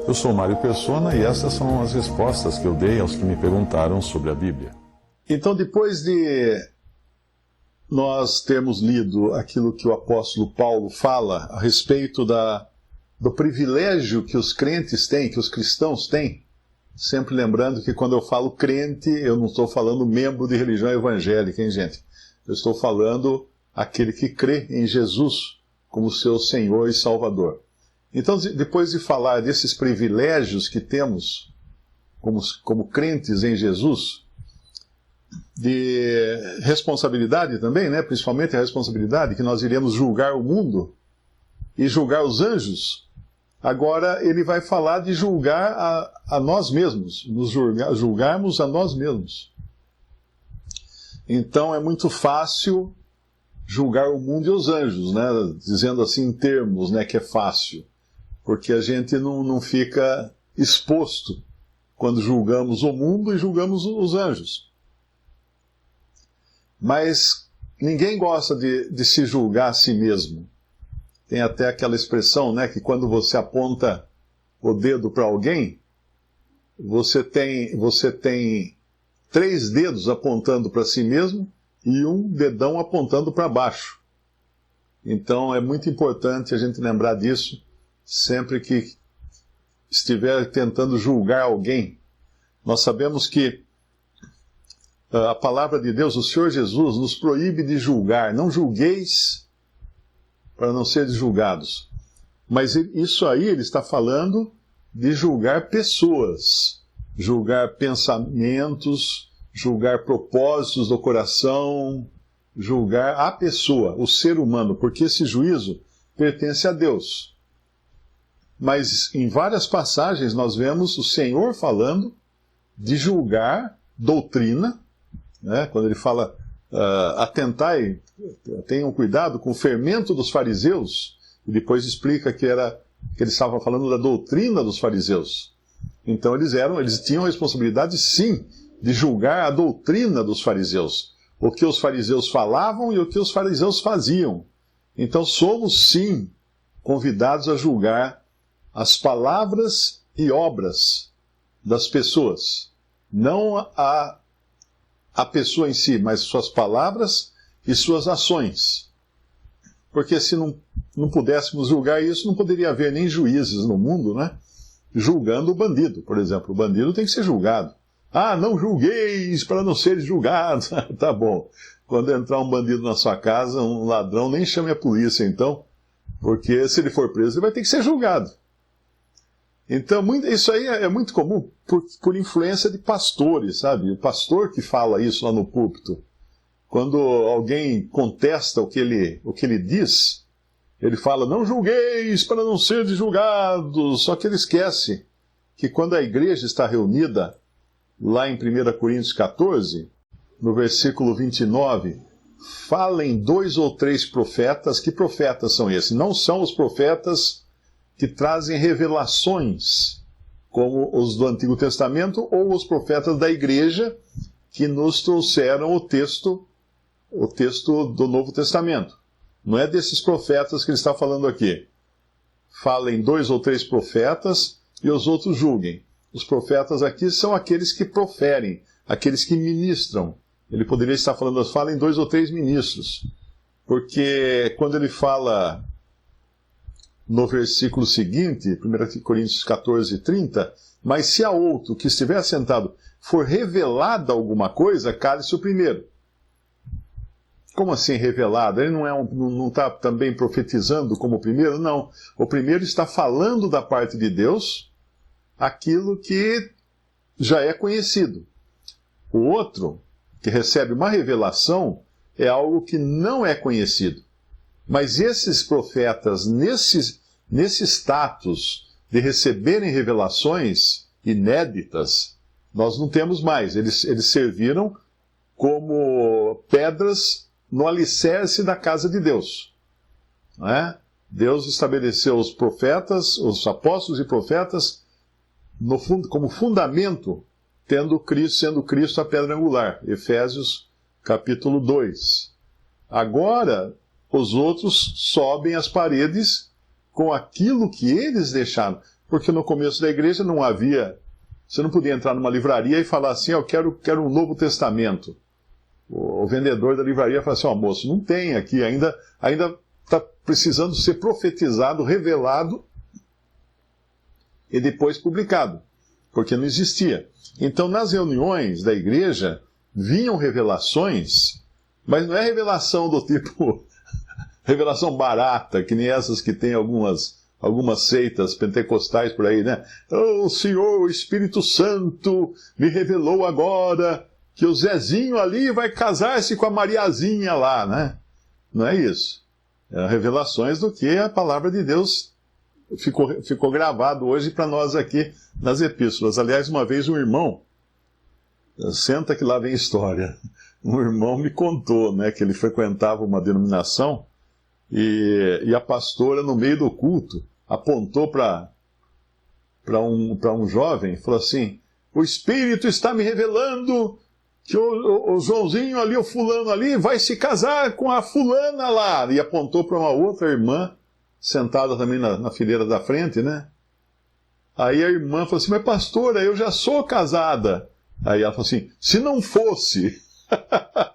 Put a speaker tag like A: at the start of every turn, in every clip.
A: Eu sou Mário Persona e essas são as respostas que eu dei aos que me perguntaram sobre a Bíblia.
B: Então, depois de nós termos lido aquilo que o apóstolo Paulo fala a respeito do privilégio que os crentes têm, que os cristãos têm, sempre lembrando que quando eu falo crente, eu não estou falando membro de religião evangélica, hein, gente? Eu estou falando aquele que crê em Jesus como seu Senhor e Salvador. Então, depois de falar desses privilégios que temos como crentes em Jesus, de responsabilidade também, né? Principalmente a responsabilidade que nós iremos julgar o mundo e julgar os anjos, agora ele vai falar de julgar a nós mesmos, julgarmos a nós mesmos. Então é muito fácil julgar o mundo e os anjos, né? Dizendo assim em termos, né, que é fácil. Porque a gente não fica exposto quando julgamos o mundo e julgamos os anjos. Mas ninguém gosta de se julgar a si mesmo. Tem até aquela expressão, né, que quando você aponta o dedo para alguém, você tem 3 dedos apontando para si mesmo e um dedão apontando para baixo. Então é muito importante a gente lembrar disso sempre que estiver tentando julgar alguém. Nós sabemos que a palavra de Deus, o Senhor Jesus, nos proíbe de julgar. Não julgueis para não seres julgados. Mas isso aí ele está falando de julgar pessoas, julgar pensamentos, julgar propósitos do coração, julgar a pessoa, o ser humano, porque esse juízo pertence a Deus. Mas em várias passagens nós vemos o Senhor falando de julgar doutrina, né? Quando ele fala, atentai, tenham cuidado com o fermento dos fariseus, e depois explica que ele estava falando da doutrina dos fariseus. Então eles tinham a responsabilidade, sim, de julgar a doutrina dos fariseus, o que os fariseus falavam e o que os fariseus faziam. Então somos, sim, convidados a julgar as palavras e obras das pessoas. Não a pessoa em si, mas suas palavras e suas ações. Porque se não pudéssemos julgar isso, não poderia haver nem juízes no mundo, né? Julgando o bandido, por exemplo. O bandido tem que ser julgado. Ah, não julgueis para não seres julgados. Tá bom. Quando entrar um bandido na sua casa, um ladrão, nem chame a polícia, então. Porque se ele for preso, ele vai ter que ser julgado. Então, isso aí é muito comum por influência de pastores, sabe? O pastor que fala isso lá no púlpito. Quando alguém contesta o que ele diz, ele fala, não julgueis para não seres julgados. Só que ele esquece que quando a igreja está reunida, lá em 1 Coríntios 14, no versículo 29, falem 2 ou 3 profetas. Que profetas são esses? Não são os profetas que trazem revelações, como os do Antigo Testamento, ou os profetas da igreja, que nos trouxeram o texto do Novo Testamento. Não é desses profetas que ele está falando aqui. Falem 2 ou 3 profetas e os outros julguem. Os profetas aqui são aqueles que proferem, aqueles que ministram. Ele poderia estar falando, falem 2 ou 3 ministros. Porque quando ele fala no versículo seguinte, 1 Coríntios 14, 30, mas se a outro que estiver assentado for revelada alguma coisa, cale-se o primeiro. Como assim revelado? Ele não está também profetizando como o primeiro? Não. O primeiro está falando da parte de Deus aquilo que já é conhecido. O outro, que recebe uma revelação, é algo que não é conhecido. Mas esses profetas, nesse status de receberem revelações inéditas, nós não temos mais. Eles serviram como pedras no alicerce da casa de Deus. Não é? Deus estabeleceu os profetas, os apóstolos e profetas, como fundamento, sendo Cristo a pedra angular. Efésios capítulo 2. Agora, os outros sobem as paredes com aquilo que eles deixaram. Porque no começo da igreja não havia... Você não podia entrar numa livraria e falar assim, eu quero um Novo Testamento. O vendedor da livraria fala assim, moço, não tem aqui, ainda está precisando ser profetizado, revelado e depois publicado, porque não existia. Então, nas reuniões da igreja, vinham revelações, mas não é revelação do tipo, revelação barata, que nem essas que tem algumas seitas pentecostais por aí, né? O Senhor, o Espírito Santo, me revelou agora que o Zezinho ali vai casar-se com a Mariazinha lá, né? Não é isso. É revelações do que a palavra de Deus ficou gravado hoje para nós aqui nas epístolas. Aliás, uma vez um irmão, senta que lá vem história, um irmão me contou, né, que ele frequentava uma denominação e a pastora, no meio do culto, apontou para um jovem e falou assim, o Espírito está me revelando que o Joãozinho ali, o fulano ali, vai se casar com a fulana lá. E apontou para uma outra irmã, sentada também na fileira da frente, né? Aí a irmã falou assim, mas pastora, eu já sou casada. Aí ela falou assim, se não fosse...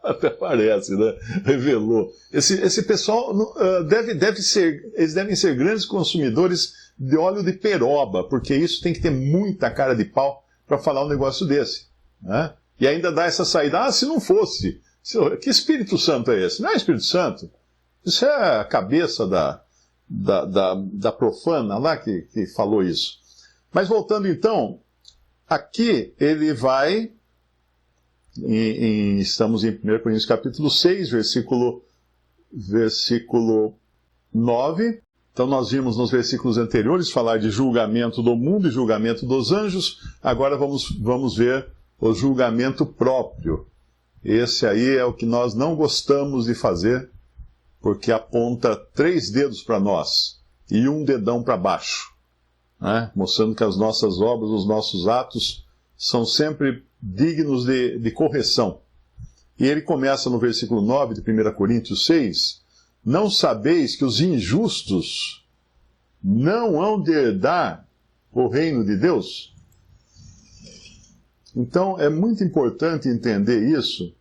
B: Até parece, né? Revelou. Esse pessoal eles devem ser grandes consumidores de óleo de peroba, porque isso tem que ter muita cara de pau para falar um negócio desse, né? E ainda dá essa saída, se não fosse, que Espírito Santo é esse? Não é Espírito Santo? Isso é a cabeça da profana lá que falou isso. Mas voltando então, aqui ele vai, estamos em 1 Coríntios capítulo 6, versículo 9. Então nós vimos nos versículos anteriores falar de julgamento do mundo e julgamento dos anjos. Agora vamos ver o julgamento próprio. Esse aí é o que nós não gostamos de fazer, porque aponta 3 dedos para nós e um dedão para baixo, né? Mostrando que as nossas obras, os nossos atos são sempre dignos de correção. E ele começa no versículo 9 de 1 Coríntios 6, não sabeis que os injustos não hão de herdar o reino de Deus? Então, é muito importante entender isso.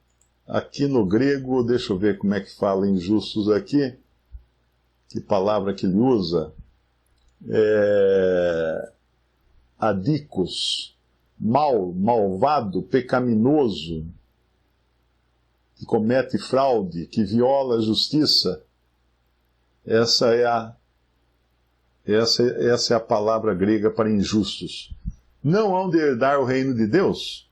B: Aqui no grego, deixa eu ver como é que fala injustos aqui. Que palavra que ele usa? Adicos. Malvado, pecaminoso, que comete fraude, que viola a justiça. Essa é a palavra grega para injustos. Não hão de herdar o reino de Deus?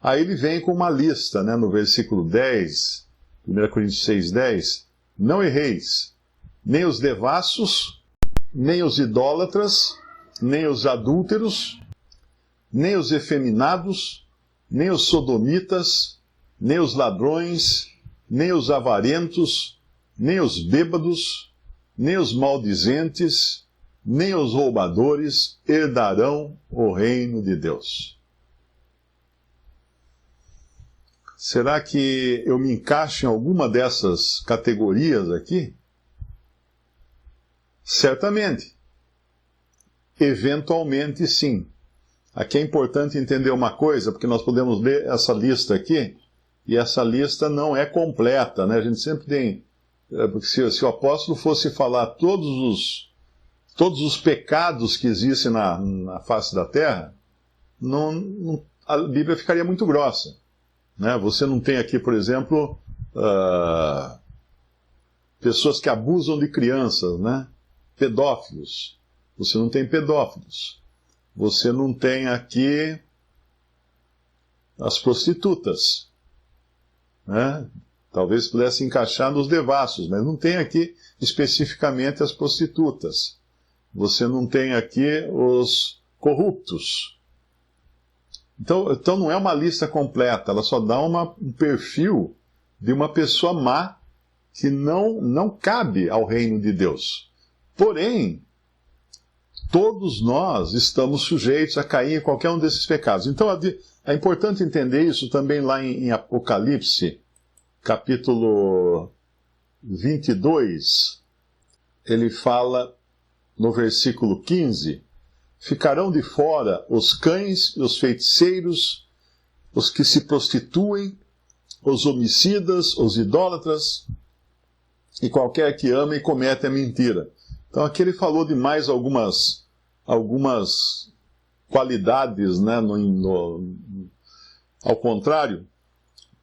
B: Aí ele vem com uma lista, né, no versículo 10, 1 Coríntios 6, 10. Não erreis, nem os devassos, nem os idólatras, nem os adúlteros, nem os efeminados, nem os sodomitas, nem os ladrões, nem os avarentos, nem os bêbados, nem os maldizentes, nem os roubadores herdarão o reino de Deus. Será que eu me encaixo em alguma dessas categorias aqui? Certamente. Eventualmente, sim. Aqui é importante entender uma coisa, porque nós podemos ler essa lista aqui, e essa lista não é completa, né? A gente sempre tem... Porque se o apóstolo fosse falar todos os pecados que existem na face da terra, a Bíblia ficaria muito grossa, né? Você não tem aqui, por exemplo, pessoas que abusam de crianças, né? Pedófilos. Você não tem pedófilos. Você não tem aqui as prostitutas, né? Talvez pudesse encaixar nos devassos, mas não tem aqui especificamente as prostitutas. Você não tem aqui os corruptos. Então não é uma lista completa, ela só dá um perfil de uma pessoa má que não cabe ao reino de Deus. Porém, todos nós estamos sujeitos a cair em qualquer um desses pecados. Então é importante entender isso também lá em Apocalipse, capítulo 22, ele fala no versículo 15, ficarão de fora os cães, os feiticeiros, os que se prostituem, os homicidas, os idólatras, e qualquer que ama e comete a mentira. Então aqui ele falou de mais algumas qualidades, né, ao contrário,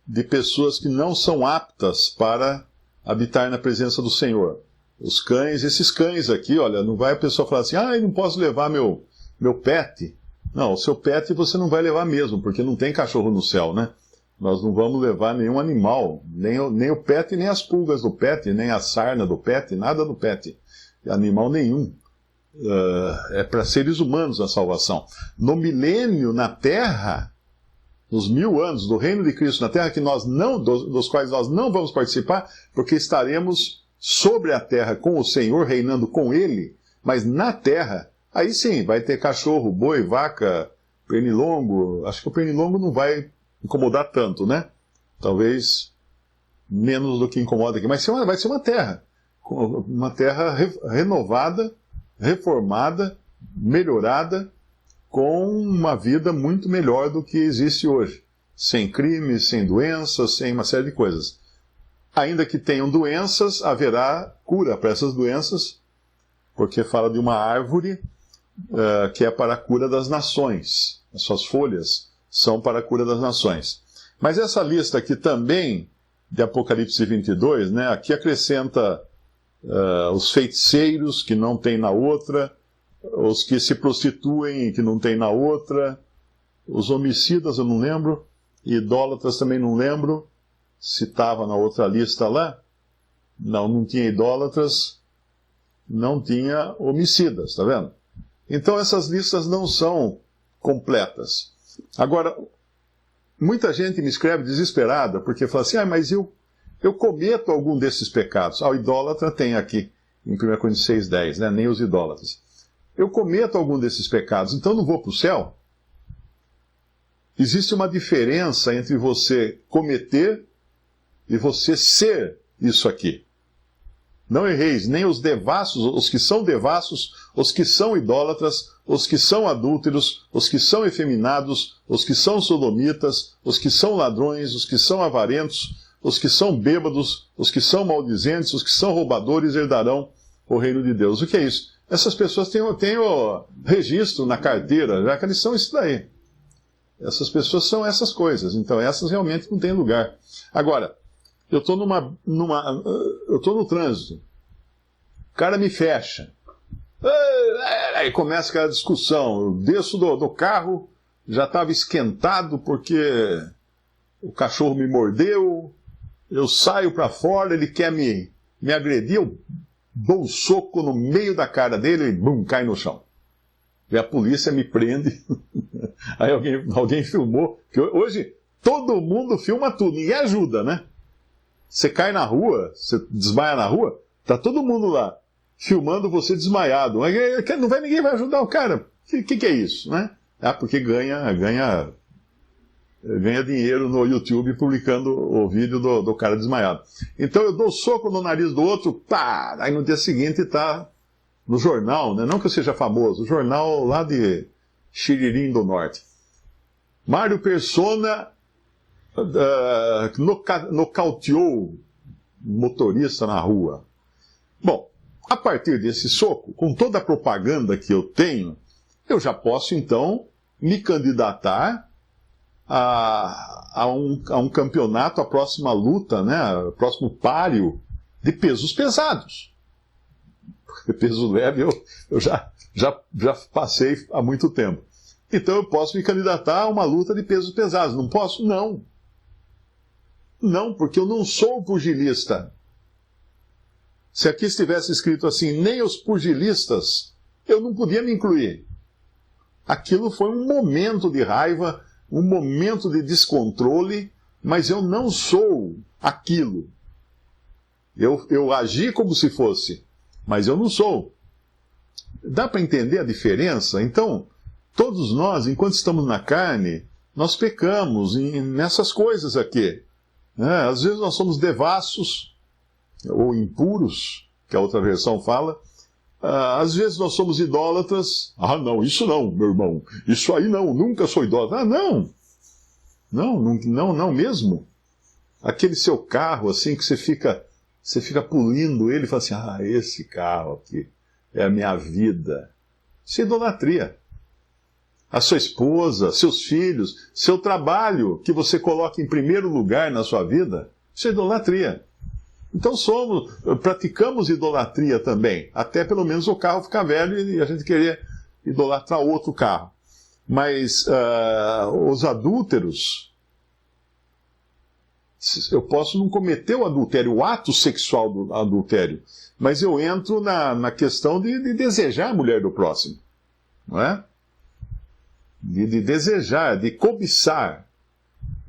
B: de pessoas que não são aptas para habitar na presença do Senhor. Os cães, esses cães aqui, olha, não vai a pessoa falar assim, eu não posso levar meu pet. Não, o seu pet você não vai levar mesmo, porque não tem cachorro no céu, né? Nós não vamos levar nenhum animal, nem o pet, nem as pulgas do pet, nem a sarna do pet, nada do pet. Animal nenhum. É para seres humanos a salvação. No milênio na Terra, nos 1000 anos do reino de Cristo na Terra, dos quais nós não vamos participar, porque estaremos sobre a terra com o Senhor, reinando com Ele, mas na terra, aí sim, vai ter cachorro, boi, vaca, pernilongo. Acho que o pernilongo não vai incomodar tanto, né? Talvez menos do que incomoda aqui. Mas vai ser uma terra renovada, reformada, melhorada, com uma vida muito melhor do que existe hoje. Sem crimes, sem doenças, sem uma série de coisas. Ainda que tenham doenças, haverá cura para essas doenças, porque fala de uma árvore que é para a cura das nações. As suas folhas são para a cura das nações. Mas essa lista aqui também, de Apocalipse 22, né, aqui acrescenta os feiticeiros, que não tem na outra, os que se prostituem, que não tem na outra, os homicidas, eu não lembro, idólatras também não lembro, se estava na outra lista lá. Não tinha idólatras, não tinha homicidas, tá vendo? Então essas listas não são completas. Agora, muita gente me escreve desesperada, porque fala assim, mas eu cometo algum desses pecados. O idólatra tem aqui, em 1 Coríntios 6,10, né? Nem os idólatras. Eu cometo algum desses pecados, então não vou para o céu? Existe uma diferença entre você cometer e você ser isso aqui. Não erreis, nem os devassos, os que são devassos, os que são idólatras, os que são adúlteros, os que são efeminados, os que são sodomitas, os que são ladrões, os que são avarentos, os que são bêbados, os que são maldizentes, os que são roubadores herdarão o reino de Deus. O que é isso? Essas pessoas têm o registro na carteira, já que eles são isso daí. Essas pessoas são essas coisas, então essas realmente não têm lugar. Agora, eu estou eu estou no trânsito, o cara me fecha, aí começa aquela discussão, eu desço do carro, já estava esquentado porque o cachorro me mordeu, eu saio para fora, ele quer me agredir, eu dou um soco no meio da cara dele e bum, cai no chão. E a polícia me prende. Aí alguém filmou, que hoje todo mundo filma tudo, ninguém ajuda, né? Você cai na rua, você desmaia na rua, tá todo mundo lá, filmando você desmaiado. Ninguém vai ajudar o cara. O que é isso, né? Porque ganha dinheiro no YouTube publicando o vídeo do cara desmaiado. Então eu dou soco no nariz do outro, pá! Aí no dia seguinte está no jornal, né? Não que eu seja famoso, o jornal lá de Xiririm do Norte. Mário Persona nocauteou motorista na rua. Bom, a partir desse soco, com toda a propaganda que eu tenho, eu já posso então me candidatar a um campeonato, a próxima luta, né, o próximo páreo de pesos pesados. Porque peso leve eu já passei há muito tempo. Então eu posso me candidatar a uma luta de pesos pesados. Não posso? Não. Não, porque eu não sou pugilista. Se aqui estivesse escrito assim, nem os pugilistas, eu não podia me incluir. Aquilo foi um momento de raiva, um momento de descontrole, mas eu não sou aquilo. Eu agi como se fosse, mas eu não sou. Dá para entender a diferença? Então, todos nós, enquanto estamos na carne, nós pecamos nessas coisas aqui. Às vezes nós somos devassos, ou impuros, que a outra versão fala, Às vezes nós somos idólatras. Ah, não, isso não, meu irmão. Isso aí não, nunca sou idólatra. Ah, não. Não mesmo. Aquele seu carro, assim, que você fica pulindo ele e fala assim, ah, esse carro aqui é a minha vida. Isso é idolatria. A sua esposa, seus filhos, seu trabalho, que você coloca em primeiro lugar na sua vida, isso é idolatria. Então praticamos idolatria também, até pelo menos o carro ficar velho e a gente querer idolatrar outro carro. Mas os adúlteros, eu posso não cometer o adultério, o ato sexual do adultério, mas eu entro na questão de desejar a mulher do próximo, não é? De desejar, de cobiçar.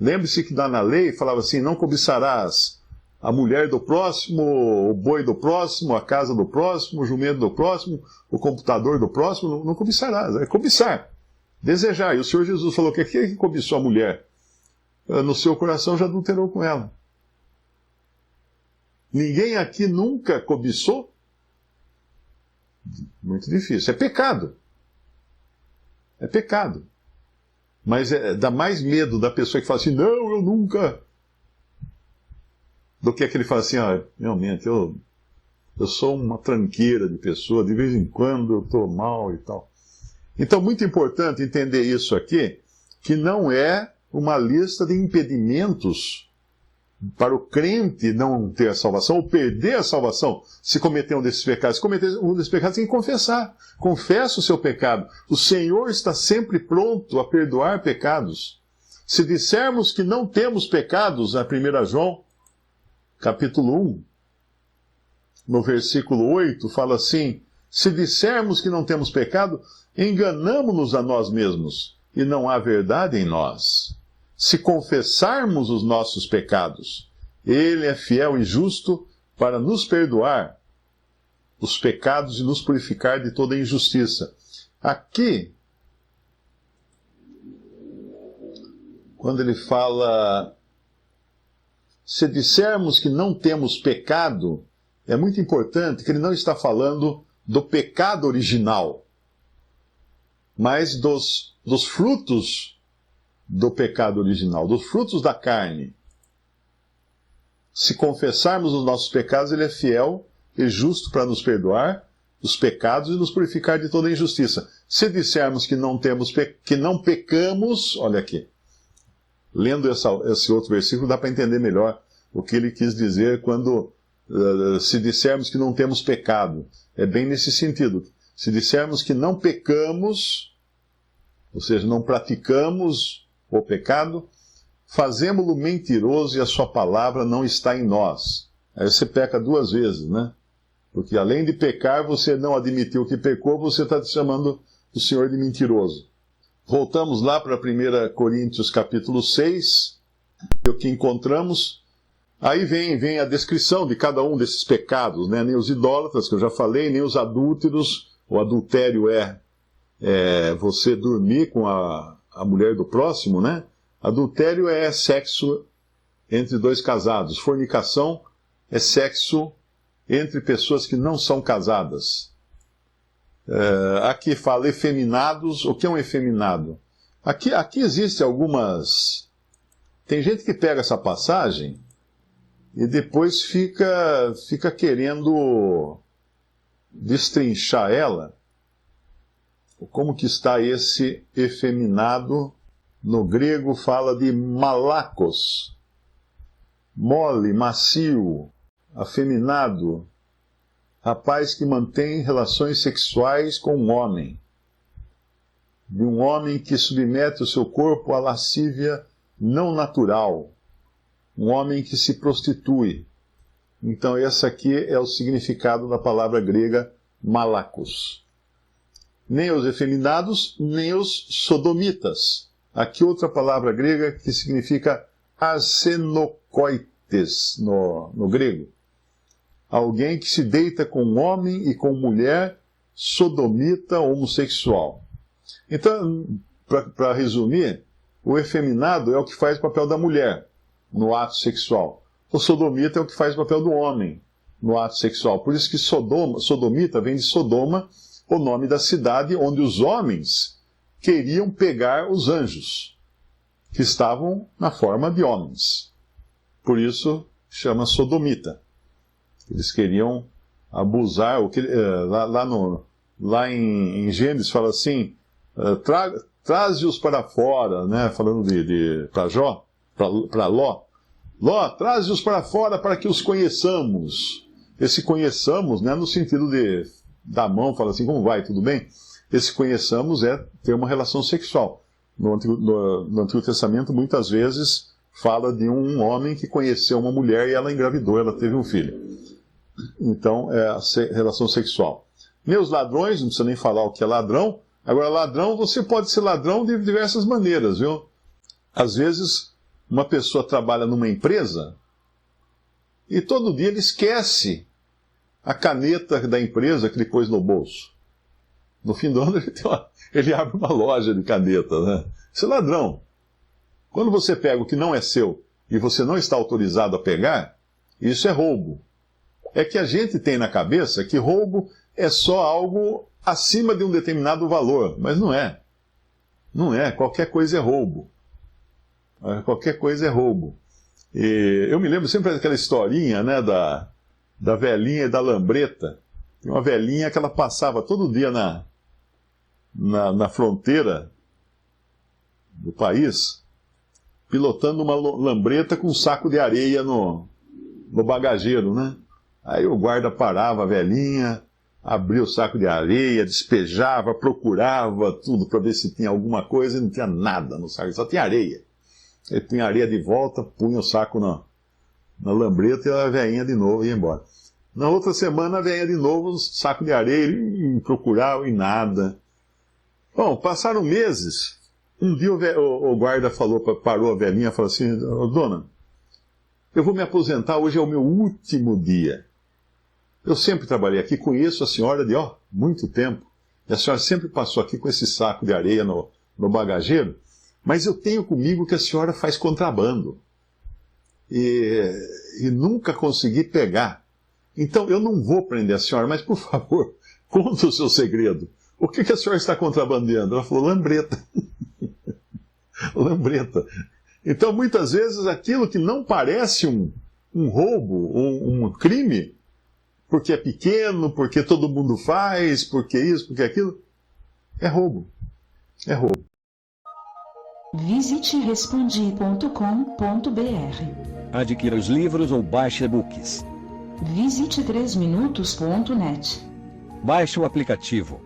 B: Lembre-se que na lei falava assim, não cobiçarás a mulher do próximo, o boi do próximo, a casa do próximo, o jumento do próximo, o computador do próximo, não cobiçarás, é cobiçar, desejar. E o Senhor Jesus falou que aquele que cobiçou a mulher, no seu coração já adulterou com ela. Ninguém aqui nunca cobiçou? Muito difícil, é pecado. É pecado. Mas dá mais medo da pessoa que fala assim, não, eu nunca... do que aquele que fala assim, realmente, eu sou uma tranqueira de pessoa, de vez em quando eu estou mal e tal. Então, muito importante entender isso aqui, que não é uma lista de impedimentos para o crente não ter a salvação, ou perder a salvação, se cometer um desses pecados. Se cometer um desses pecados, tem que confessar. Confessa o seu pecado. O Senhor está sempre pronto a perdoar pecados. Se dissermos que não temos pecados, na 1 João, capítulo 1, no versículo 8, fala assim, se dissermos que não temos pecado, enganamo-nos a nós mesmos, e não há verdade em nós. Se confessarmos os nossos pecados, Ele é fiel e justo para nos perdoar os pecados e nos purificar de toda injustiça. Aqui, quando ele fala, se dissermos que não temos pecado, é muito importante que ele não está falando do pecado original, mas dos frutos do pecado original, dos frutos da carne. Se confessarmos os nossos pecados, Ele é fiel e justo para nos perdoar os pecados e nos purificar de toda injustiça. Se dissermos que não pecamos, olha aqui, lendo esse outro versículo, dá para entender melhor o que ele quis dizer quando se dissermos que não temos pecado. É bem nesse sentido. Se dissermos que não pecamos, ou seja, não praticamos o pecado, fazemo-lo mentiroso e a sua palavra não está em nós. Aí você peca duas vezes, né? Porque além de pecar, você não admitiu que pecou, você está chamando o Senhor de mentiroso. Voltamos lá para 1 Coríntios capítulo 6, e o que encontramos, aí vem a descrição de cada um desses pecados, né? Nem os idólatras, que eu já falei, nem os adúlteros. O adultério é você dormir com a mulher do próximo, né? Adultério é sexo entre dois casados. Fornicação é sexo entre pessoas que não são casadas. Aqui fala efeminados. O que é um efeminado? Aqui existe algumas... Tem gente que pega essa passagem e depois fica querendo destrinchar ela. Como que está esse efeminado? No grego fala de malakos, mole, macio, afeminado, rapaz que mantém relações sexuais com um homem, de um homem que submete o seu corpo à lascívia não natural, um homem que se prostitui. Então esse aqui é o significado da palavra grega malakos. Nem os efeminados, nem os sodomitas. Aqui outra palavra grega que significa arsenokoites no grego. Alguém que se deita com homem e com mulher, sodomita, homossexual. Então, para resumir, o efeminado é o que faz o papel da mulher no ato sexual. O sodomita é o que faz o papel do homem no ato sexual. Por isso que sodomita vem de Sodoma, o nome da cidade onde os homens queriam pegar os anjos, que estavam na forma de homens. Por isso chama sodomita. Eles queriam abusar. Lá em Gênesis fala assim, traze-os para fora, né? Falando para Ló. Ló, traze-os para fora para que os conheçamos. Esse conheçamos, né, no sentido de dar a mão, fala assim, como vai, tudo bem? Esse conheçamos é ter uma relação sexual. No Antigo Testamento, muitas vezes, fala de um homem que conheceu uma mulher e ela engravidou, ela teve um filho. Então, é a relação sexual. Meus ladrões, não precisa nem falar o que é ladrão. Agora, ladrão, você pode ser ladrão de diversas maneiras, viu? Às vezes, uma pessoa trabalha numa empresa e todo dia ele esquece a caneta da empresa que ele pôs no bolso. No fim do ano, ele abre uma loja de caneta, né? Isso é ladrão. Quando você pega o que não é seu e você não está autorizado a pegar, isso é roubo. É que a gente tem na cabeça que roubo é só algo acima de um determinado valor, mas não é. Não é, qualquer coisa é roubo. Qualquer coisa é roubo. E eu me lembro sempre daquela historinha, né, da velhinha e da lambreta. Tem uma velhinha que ela passava todo dia na fronteira do país, pilotando uma lambreta com um saco de areia no bagageiro, né? Aí o guarda parava a velhinha, abria o saco de areia, despejava, procurava tudo para ver se tinha alguma coisa e não tinha nada no saco, só tinha areia. Ele punha a areia de volta, punha o saco na lambreta e a velhinha de novo ia embora. Na outra semana a velhinha de novo, saco de areia, e procurava e nada. Bom, passaram meses. Um dia o guarda parou a velhinha e falou assim, dona, eu vou me aposentar, hoje é o meu último dia. Eu sempre trabalhei aqui, conheço a senhora de muito tempo, e a senhora sempre passou aqui com esse saco de areia no bagageiro, mas eu tenho comigo que a senhora faz contrabando. E nunca consegui pegar. Então eu não vou prender a senhora, mas por favor, conta o seu segredo. O que a senhora está contrabandeando? Ela falou, lambreta. Lambreta. Então muitas vezes aquilo que não parece um roubo, um crime, porque é pequeno, porque todo mundo faz, porque isso, porque aquilo, é roubo. É roubo.
C: Visite respondi.com.br.
D: Adquira os livros ou baixe e-books.
C: Visite 3minutos.net.
D: Baixe o aplicativo.